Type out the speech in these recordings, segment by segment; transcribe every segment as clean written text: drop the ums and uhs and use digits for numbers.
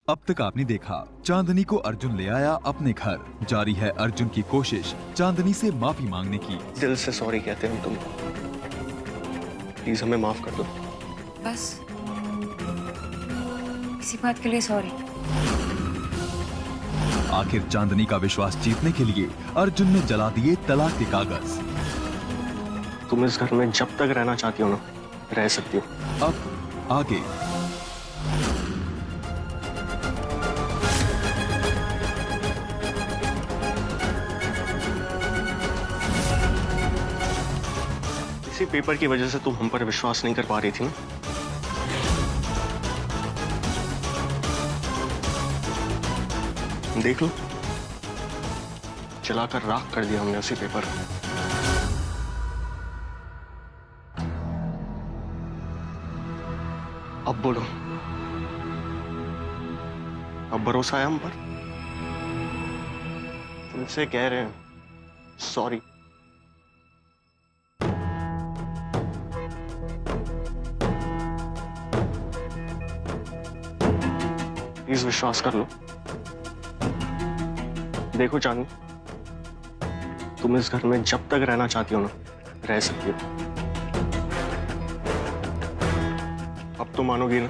अब तक आपने देखा चांदनी को अर्जुन ले आया अपने घर। जारी है अर्जुन की कोशिश चांदनी से माफी मांगने की। दिल से सॉरी कहते हैं तुम, प्लीज हमें माफ कर दो। बस इसी बात के लिए सॉरी। आखिर चांदनी का विश्वास जीतने के लिए अर्जुन ने जला दिए तलाक के कागज। तुम इस घर में जब तक रहना चाहती हो ना, रह सकती हो। अब आगे इसी पेपर की वजह से तुम हम पर विश्वास नहीं कर पा रही थी ना। देख लो, चलाकर राख कर दिया हमने उसी पेपर। अब बोलो, अब भरोसा है हम पर? तुमसे कह रहे हैं सॉरी। प्लीज विश्वास कर लो। देखो चांदनी, तुम इस घर में जब तक रहना चाहती हो ना, रह सकती हो। अब तो मानोगी ना,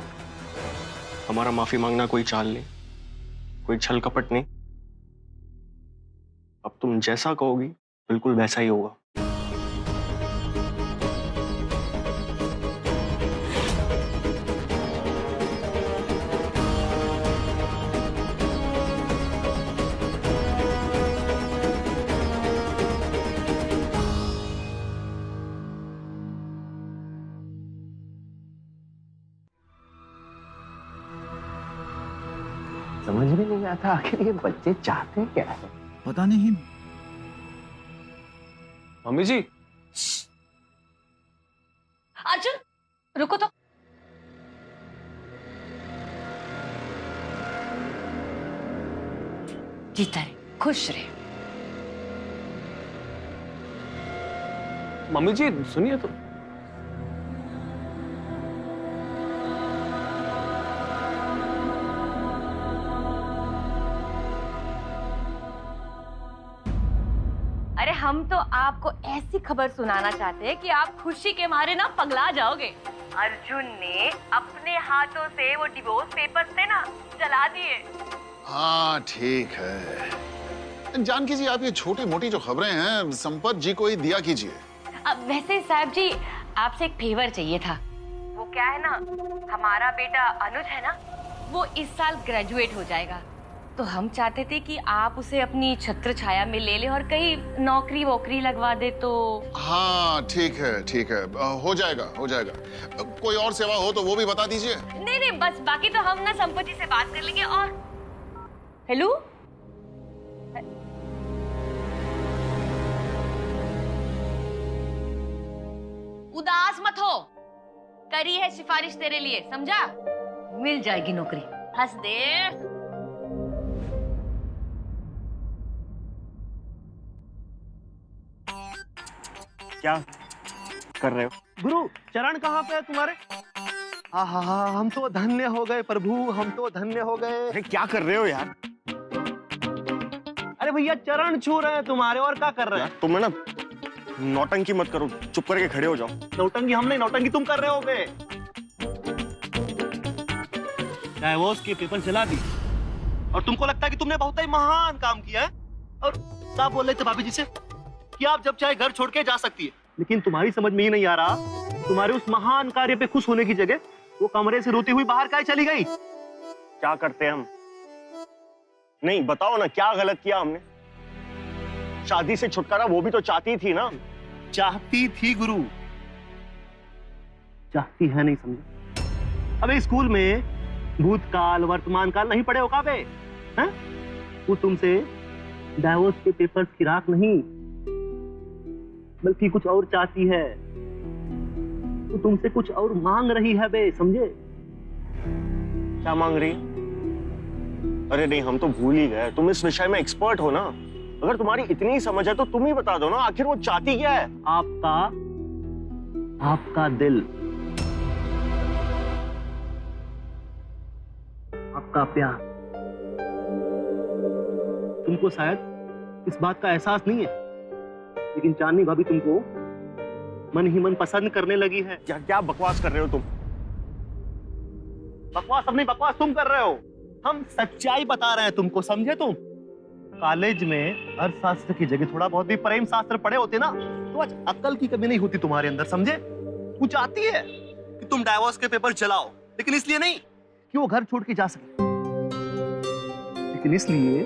हमारा माफी मांगना कोई चाल नहीं, कोई छल कपट नहीं। अब तुम जैसा कहोगी बिल्कुल वैसा ही होगा। समझ में नहीं आता आखिर ये बच्चे चाहते क्या है। पता नहीं। मम्मी जी। अर्जुन रुको तो। जीता रहे, खुश रहे। मम्मी जी सुनिए तो। अरे हम तो आपको ऐसी खबर सुनाना चाहते हैं कि आप खुशी के मारे ना पगला जाओगे। अर्जुन ने अपने हाथों से वो डिवोर्स पेपर्स थे ना, जला दिए। हाँ ठीक है। जानकी जी, आप ये छोटी मोटी जो खबरें हैं संपत जी को ही दिया कीजिए। अब वैसे साहब जी, आपसे एक फेवर चाहिए था। वो क्या है ना, हमारा बेटा अनुज है ना, वो इस साल ग्रेजुएट हो जाएगा, तो हम चाहते थे कि आप उसे अपनी छत्र छाया में ले ले और कहीं नौकरी वोकरी लगवा दे तो। हाँ ठीक है ठीक है, हो जाएगा हो जाएगा। कोई और सेवा हो तो वो भी बता दीजिए। नहीं नहीं, बस बाकी तो हम ना संपत्ति से बात कर लेंगे। और हेलो, उदास मत हो, करी है सिफारिश तेरे लिए, समझा? मिल जाएगी नौकरी, हंस दे। क्या कर रहे हो? गुरु चरण कहाँ पे है तुम्हारे? हाँ, हम तो धन्य हो गए प्रभु, हम तो धन्य हो गए। अरे क्या कर रहे हो यार? अरे भैया चरण छू रहे हैं तुम्हारे, और क्या कर रहे हैं? तुम ना नौटंकी मत करो, चुप करके खड़े हो जाओ। नौटंकी हम नहीं, नौटंकी तुम कर रहे होगे। डाइवोर्स के पेपर चला दी और तुमको लगता है कि तुमने बहुत ही महान काम किया है। और क्या बोल रहे थे भाभी जी से कि आप जब चाहे घर छोड़ के जा सकती है, लेकिन तुम्हारी समझ में ही नहीं आ रहा, तुम्हारे उस महान कार्य पे खुश होने की जगह वो कमरे से रोती हुई बाहर काहे चली गई? क्या करते हैं हम? नहीं बताओ ना, क्या गलत किया हमने? शादी से छुटकारा वो भी तो चाहती थी ना। चाहती थी गुरु, चाहती है नहीं, समझे? अबे स्कूल में भूतकाल वर्तमान काल नहीं पढ़े हो का बे? हैं? वो तुमसे डाइवोर्स के पेपर्स की राख नहीं, बल्कि कुछ और चाहती है। वो तुमसे कुछ और मांग रही है बे, समझे? क्या मांग रही है? अरे नहीं, हम तो भूल ही गए, तुम इस विषय में एक्सपर्ट हो ना। अगर तुम्हारी इतनी समझ है तो तुम ही बता दो ना, आखिर वो चाहती क्या है? आपका दिल। आपका प्यार। तुमको शायद इस बात का एहसास नहीं है, लेकिन चांदनी भाभी तुमको मन ही मन पसंद करने लगी है। क्या क्या बकवास कर रहे हो तुम? बकवास अब नहीं, बकवास तुम कर रहे हो। हम सच्चाई बता रहे हैं तुमको, समझे तुम? कॉलेज में अर्थशास्त्र की जगह थोड़ा बहुत भी प्रेम शास्त्र पढ़े होते ना, तो आज अक्ल की कमी नहीं होती तुम्हारे अंदर, समझे? वो चाहती है कि तुम डाइवोर्स के पेपर चलाओ, लेकिन इसलिए नहीं कि वो घर छोड़ के जा सके, लेकिन इसलिए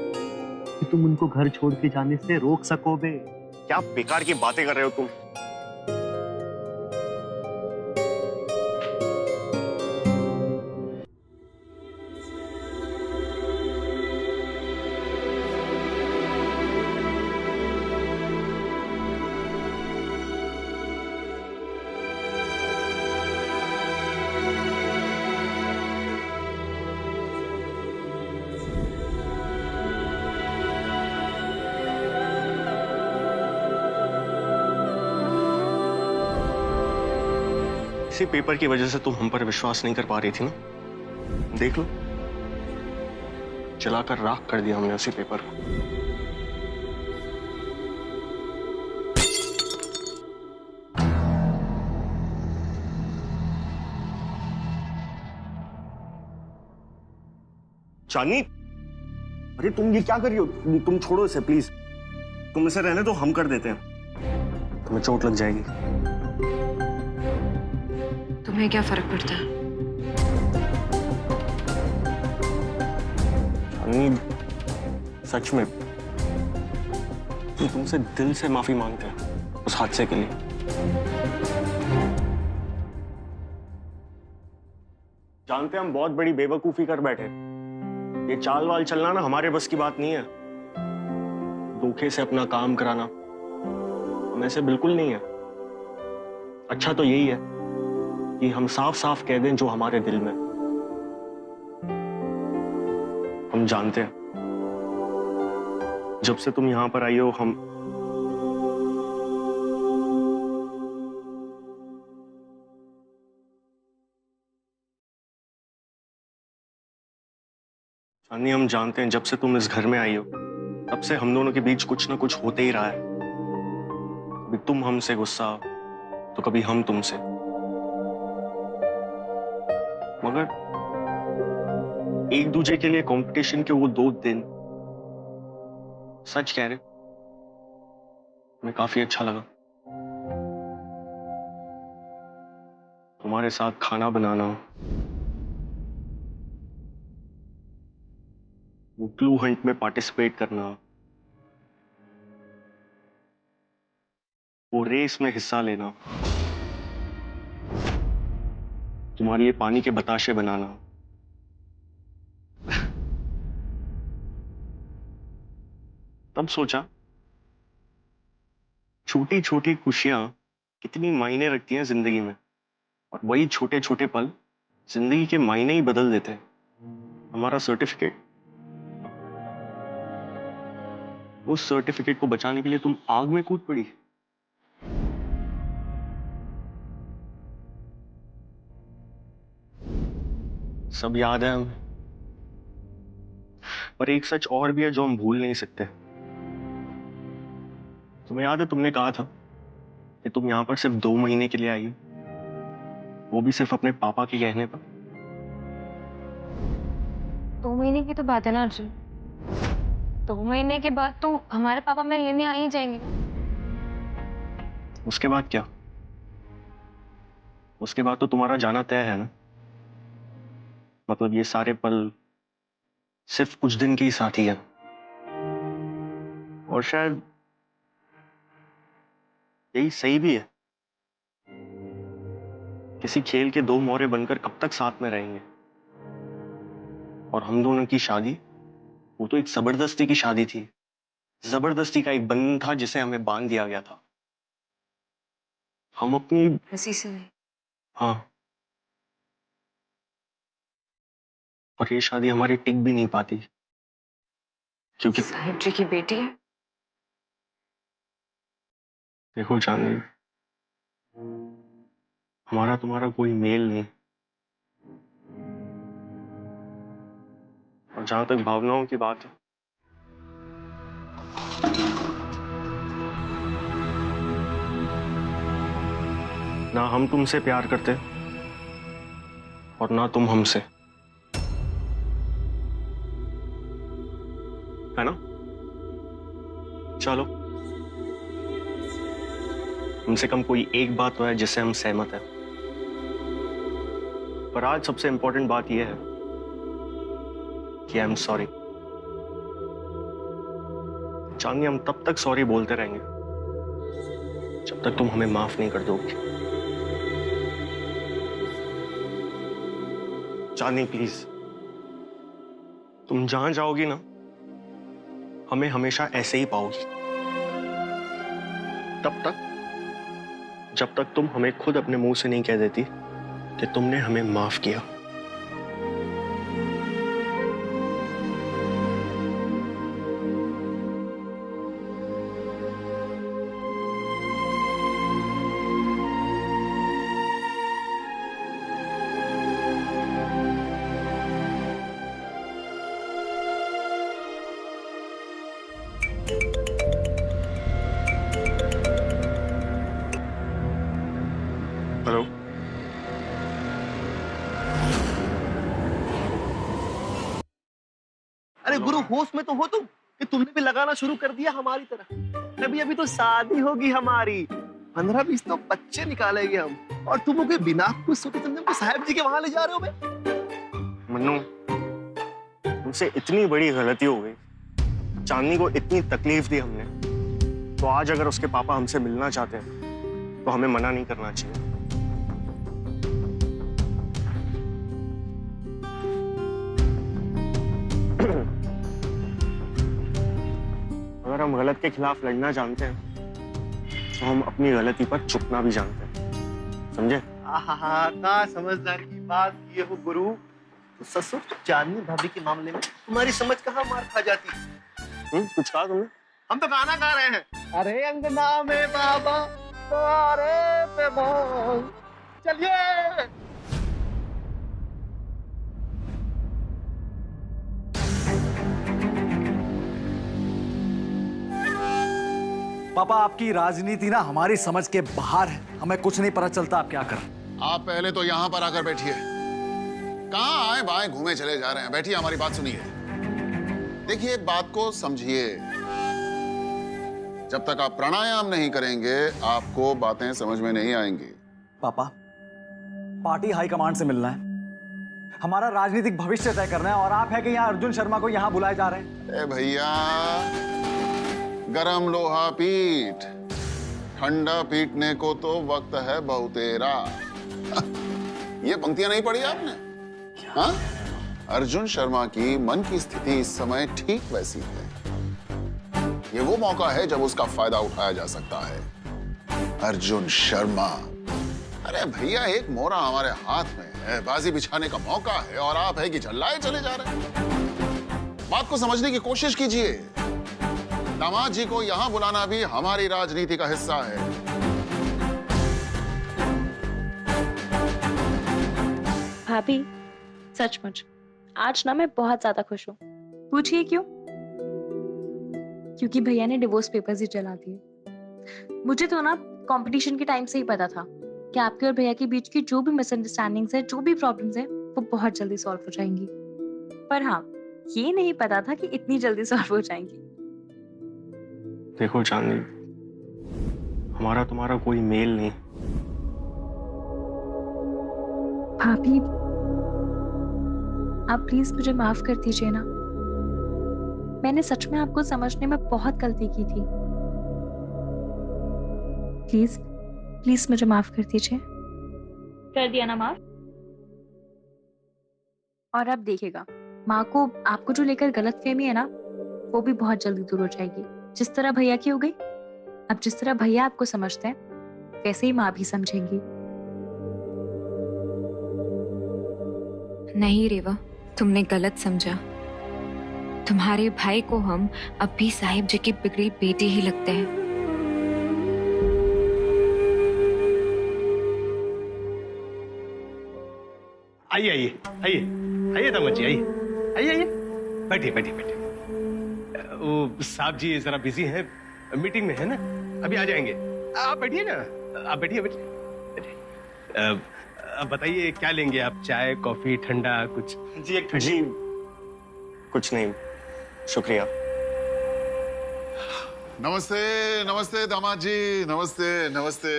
कि तुम उनको घर छोड़ के जाने से रोक सको बे। क्या बेकार की बातें कर रहे हो तुम? इसी पेपर की वजह से तुम हम पर विश्वास नहीं कर पा रही थी ना? देख लो, चलाकर राख कर दिया हमने उसी पेपर को। चांदनी, अरे तुम ये क्या कर रही हो? तुम छोड़ो इसे प्लीज। तुम इसे रहने दो, हम कर देते हैं। तुम्हें चोट लग जाएगी। तुम्हें क्या फर्क पड़ता है? चांदनी, सच में हम तुमसे दिल से माफी मांगते हैं उस हादसे के लिए। जानते हैं हम बहुत बड़ी बेवकूफी कर बैठे। ये चाल वाल चलना ना हमारे बस की बात नहीं है। धोखे से अपना काम कराना हम ऐसे बिल्कुल नहीं है। अच्छा तो यही है कि हम साफ साफ कह दें जो हमारे दिल में। हम जानते हैं जब से तुम यहां पर आई हो हम चांदनी, हम जानते हैं जब से तुम इस घर में आई हो तब से हम दोनों के बीच कुछ ना कुछ होते ही रहा है। कभी तुम हमसे गुस्सा तो कभी हम तुमसे। मगर एक दूसरे के लिए कंपटीशन के वो 2 दिन, सच कह रहे, मैं काफी अच्छा लगा। तुम्हारे साथ खाना बनाना, वो क्लू हंट में पार्टिसिपेट करना, वो रेस में हिस्सा लेना, तुम्हारे लिए पानी के बताशे बनाना, तब सोचा छोटी छोटी खुशियां कितनी मायने रखती हैं जिंदगी में, और वही छोटे छोटे पल जिंदगी के मायने ही बदल देते हैं। हमारा सर्टिफिकेट, उस सर्टिफिकेट को बचाने के लिए तुम आग में कूद पड़ी। सब याद है हमें, पर एक सच और भी है जो हम भूल नहीं सकते। तुम्हें याद है तुमने कहा था कि तुम यहां पर सिर्फ 2 महीने के लिए आई हो, वो भी सिर्फ अपने पापा के कहने पर। 2 महीने की तो बात है ना अर्जुन। 2 महीने के बाद तो हमारे पापा मेरे लेने आ ही जाएंगे। उसके बाद क्या? उसके बाद तो तुम्हारा जाना तय है ना। मतलब ये सारे पल सिर्फ कुछ दिन के ही साथी हैं, और शायद यही सही भी है। किसी खेल के 2 मोरे बनकर कब तक साथ में रहेंगे? और हम दोनों की शादी, वो तो एक जबरदस्ती की शादी थी। जबरदस्ती का एक बंधन था जिसे हमें बांध दिया गया था। हम अपनी, हंसी से नहीं। हाँ, और ये शादी हमारी टिक भी नहीं पाती क्योंकि साहिब जी की बेटी है। देखो चांदनी, हमारा तुम्हारा कोई मेल नहीं। और जहां तक भावनाओं की बात है, ना हम तुमसे प्यार करते और ना तुम हमसे, है ना? चलो, कम से कम कोई एक बात तो है जिससे हम सहमत हैं। पर आज सबसे इंपॉर्टेंट बात यह है कि आई एम सॉरी। चांदनी, हम तब तक सॉरी बोलते रहेंगे जब तक तुम हमें माफ नहीं कर दोगी। चांदनी प्लीज, तुम जहां जाओगी ना, हमें हमेशा ऐसे ही पाओगी, तब तक जब तक तुम हमें खुद अपने मुंह से नहीं कह देती कि तुमने हमें माफ किया। हेलो, अरे गुरु, होश में तो हो तुम कि तुमने भी लगाना शुरू कर दिया हमारी तरह। अभी अभी तो शादी होगी हमारी, 15-20 तो बच्चे निकालेंगे हम, और तुम लोग बिना कुछ सोचे तुम हमको साहब जी के वहां ले जा रहे हो बे? मन्नू, तुमसे इतनी बड़ी गलती हो गई, चांदनी को इतनी तकलीफ दी हमने, तो आज अगर उसके पापा हमसे मिलना चाहते हैं तो हमें मना नहीं करना चाहिए। अगर हम गलत के खिलाफ लड़ना जानते हैं तो हम अपनी गलती पर चुपना भी जानते हैं, समझे? आहा, का समझदार की बात ये हो गुरु। तो ससुर चांदनी भाभी के मामले में तुम्हारी समझ कहाँ मार खा जाती? कुछ कहा तुमने? हम तो गाना गा रहे हैं, अरे अंगना में बाबा द्वारे पे मोर, चलिए। पापा, आपकी राजनीति ना हमारी समझ के बाहर है, हमें कुछ नहीं पता चलता आप क्या कर। आप पहले तो यहाँ पर आकर बैठिए। कहाँ आए बाएं घूमे चले जा रहे हैं? बैठिए, हमारी बात सुनिए। देखिए, बात को समझिए। जब तक आप प्राणायाम नहीं करेंगे आपको बातें समझ में नहीं आएंगी। पापा, पार्टी हाईकमांड से मिलना है, हमारा राजनीतिक भविष्य तय करना है, और आप है कि यहाँ अर्जुन शर्मा को यहाँ बुलाए जा रहे हैं। ए भैया, गरम लोहा पीट, ठंडा पीटने को तो वक्त है बहुतेरा। ये पंक्तियां नहीं पढ़ी आपने? हाँ? अर्जुन शर्मा की मन की स्थिति इस समय ठीक वैसी है। ये वो मौका है जब उसका फायदा उठाया जा सकता है। अर्जुन शर्मा, अरे भैया, एक मोरा हमारे हाथ में है, बाजी बिछाने का मौका है, और आप है कि झल्लाए चले जा रहे हैं। बात को समझने की कोशिश कीजिए। दामाद जी को यहां बुलाना भी हमारी राजनीति का हिस्सा है। भाभी, सचमुच आज ना मैं बहुत ज्यादा खुश हूँ। पूछिए क्यों? क्योंकि भैया ने डिवोर्स पेपर्स ही जला दिए। मुझे तो ना कंपटीशन के टाइम से ही पता था कि आपके और भैया के बीच की जो भी मिसअंडरस्टैंडिंग्स है, जो भी प्रॉब्लम्स है, वो बहुत जल्दी सॉल्व हो जाएंगी। पर हाँ, ये नहीं पता था कि इतनी जल्दी सॉल्व हो जाएंगी। देखो चांदनी, हमारा तुम्हारा कोई मेल नहीं। भाभी, आप प्लीज मुझे माफ कर दीजिए ना। मैंने सच में आपको समझने में बहुत गलती की थी। प्लीज प्लीज मुझे माफ कर दीजिए। कर दिया ना माफ? और अब देखिएगा, माँ को आपको जो लेकर गलतफहमी है ना, वो भी बहुत जल्दी दूर हो जाएगी। जिस तरह भैया की हो गई, अब जिस तरह भैया आपको समझते हैं, वैसे ही माँ भी समझेंगी। नहीं रेवा, तुमने गलत समझा। तुम्हारे भाई को हम अब भी साहिब जी की बिगड़ी बेटी ही लगते हैं। आइए आइए आइए आइए दामाद जी, आइए आइए आइए। बैठिए बैठिए बैठिए। वो साहब जी जरा बिजी हैं, मीटिंग में है ना, अभी आ जाएंगे। आप बैठिए ना, आप बैठिए बैठिए बैठिए। अब बताइए क्या लेंगे आप, चाय कॉफी ठंडा कुछ? जी कुछ नहीं, शुक्रिया। नमस्ते नमस्ते दामाद जी, नमस्ते नमस्ते।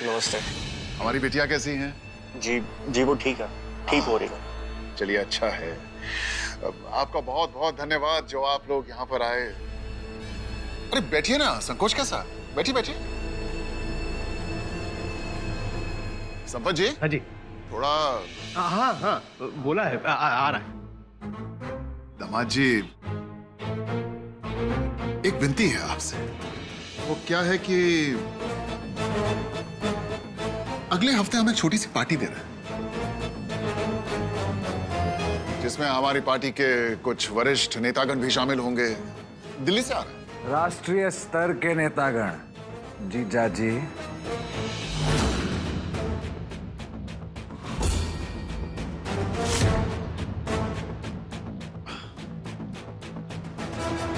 नमस्ते। हमारी बिटिया कैसी हैं? जी वो ठीक है, ठीक हो रही है। चलिए अच्छा है। आपका बहुत बहुत धन्यवाद जो आप लोग यहाँ पर आए। अरे बैठिए ना, संकोच कैसा, बैठिए बैठिए। संपत जी। हाँ जी। थोड़ा हाँ हाँ बोला है, आ रहा है। दामाद जी एक विनती है आपसे। वो क्या है कि अगले हफ्ते हम एक छोटी सी पार्टी दे रहे हैं जिसमें हमारी पार्टी के कुछ वरिष्ठ नेतागण भी शामिल होंगे। दिल्ली से आ रहे हैं। राष्ट्रीय स्तर के नेतागण जीजा जी।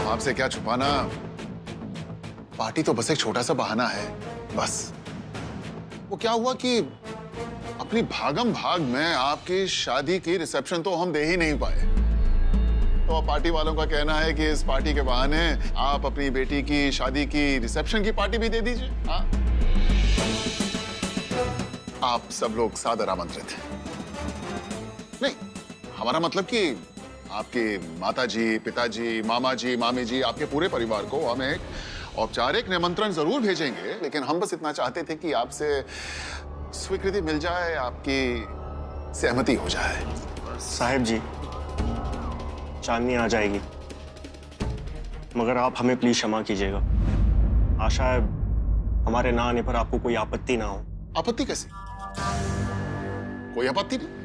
आपसे क्या छुपाना, पार्टी तो बस एक छोटा सा बहाना है बस। वो क्या हुआ कि अपनी भागम भाग में आपकी शादी की रिसेप्शन तो हम दे ही नहीं पाए, तो पार्टी वालों का कहना है कि इस पार्टी के बहाने आप अपनी बेटी की शादी की रिसेप्शन की पार्टी भी दे दीजिए। हाँ, आप सब लोग सादर आमंत्रित हैं। नहीं, हमारा मतलब कि आपके माताजी, पिताजी, मामा जी, मामी जी, आपके पूरे परिवार को हम एक औपचारिक निमंत्रण जरूर भेजेंगे, लेकिन हम बस इतना चाहते थे कि आपसे स्वीकृति मिल जाए, आपकी सहमति हो जाए। साहब जी, चांदनी आ जाएगी, मगर आप हमें प्लीज क्षमा कीजिएगा। आशा है हमारे ना आने पर आपको कोई आपत्ति ना हो। आपत्ति कैसी? कोई आपत्ति नहीं।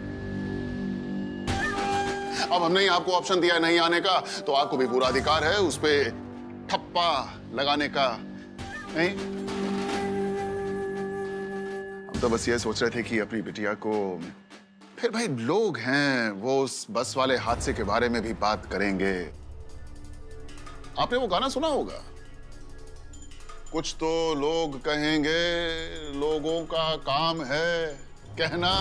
अब हमने ही आपको ऑप्शन दिया नहीं आने का, तो आपको भी पूरा अधिकार है उस पे ठप्पा लगाने का। नहीं, हम तो बस ये सोच रहे थे कि अपनी बिटिया को, फिर भाई लोग हैं, वो उस बस वाले हादसे के बारे में भी बात करेंगे। आपने वो गाना सुना होगा, कुछ तो लोग कहेंगे, लोगों का काम है कहना।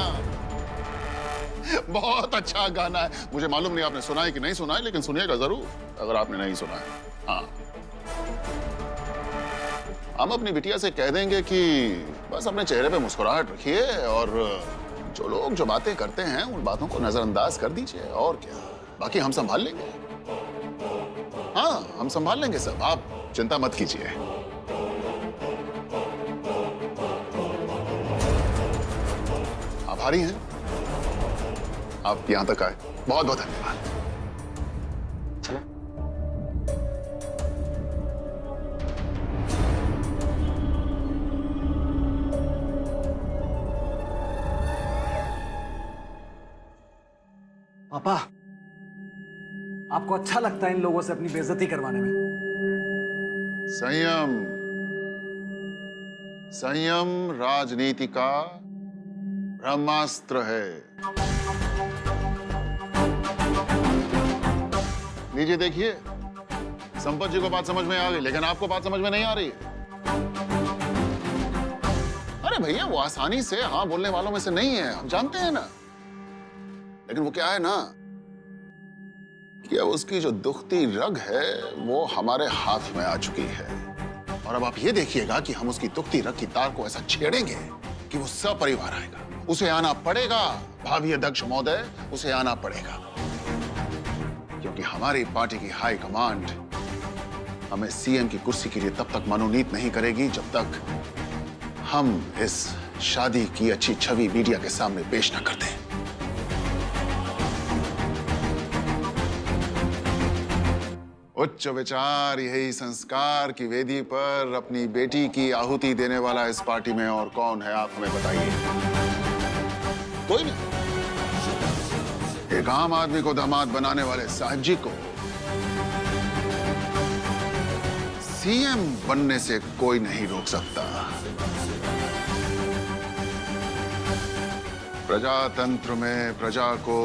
बहुत अच्छा गाना है। मुझे मालूम नहीं आपने सुना है कि नहीं सुना है, लेकिन सुनिएगा जरूर अगर आपने नहीं सुना है। हाँ, हम अपनी बिटिया से कह देंगे कि बस अपने चेहरे पे मुस्कुराहट रखिए और जो लोग जो बातें करते हैं उन बातों को नजरअंदाज कर दीजिए, और क्या, बाकी हम संभाल लेंगे। हाँ, हम संभाल लेंगे सब, आप चिंता मत कीजिए। आभारी हैं आप यहां तक आए, बहुत बहुत धन्यवाद। चलो। पापा, आपको अच्छा लगता है इन लोगों से अपनी बेइज्जती करवाने में? संयम, संयम राजनीति का ब्रह्मास्त्र है। लीजिए देखिए, संपत जी को बात समझ में आ गई, लेकिन आपको बात समझ में नहीं आ रही है। अरे भैया, वो आसानी से हाँ बोलने वालों में से नहीं है, हम जानते हैं ना, लेकिन वो क्या है ना कि अब उसकी जो दुखती रग है वो हमारे हाथ में आ चुकी है, और अब आप ये देखिएगा कि हम उसकी दुखती रग की तार को ऐसा छेड़ेंगे कि वो सपरिवार आएगा। उसे आना पड़ेगा, भावी अध्यक्ष महोदय, उसे आना पड़ेगा, क्योंकि हमारी पार्टी की हाई कमांड हमें सीएम की कुर्सी के लिए तब तक मनोनीत नहीं करेगी जब तक हम इस शादी की अच्छी छवि मीडिया के सामने पेश न कर दें। उच्च विचार, यही संस्कार की वेदी पर अपनी बेटी की आहुति देने वाला इस पार्टी में और कौन है, आप हमें बताइए। कोई नहीं। एक आम आदमी को दामाद बनाने वाले साहब जी को सीएम बनने से कोई नहीं रोक सकता। प्रजातंत्र में प्रजा को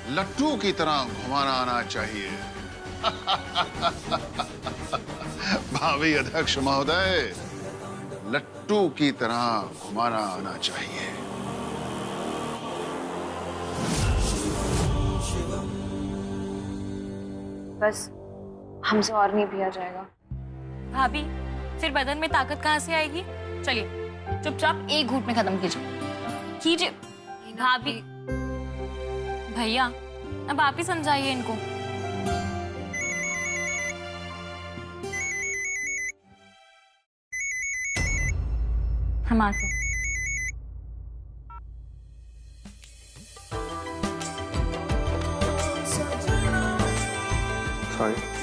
लट्टू की तरह घुमाना आना चाहिए। भावी अध्यक्ष महोदय, लट्टू की तरह घुमाना आना चाहिए। बस हमसे और नहीं पिया जाएगा। भाभी, फिर बदन में ताकत कहाँ से आएगी? चलिए चुपचाप एक घूंट में खत्म कीजिए। भाभी, भैया अब आप ही समझाइए इनको। हम आते हैं। सॉरी।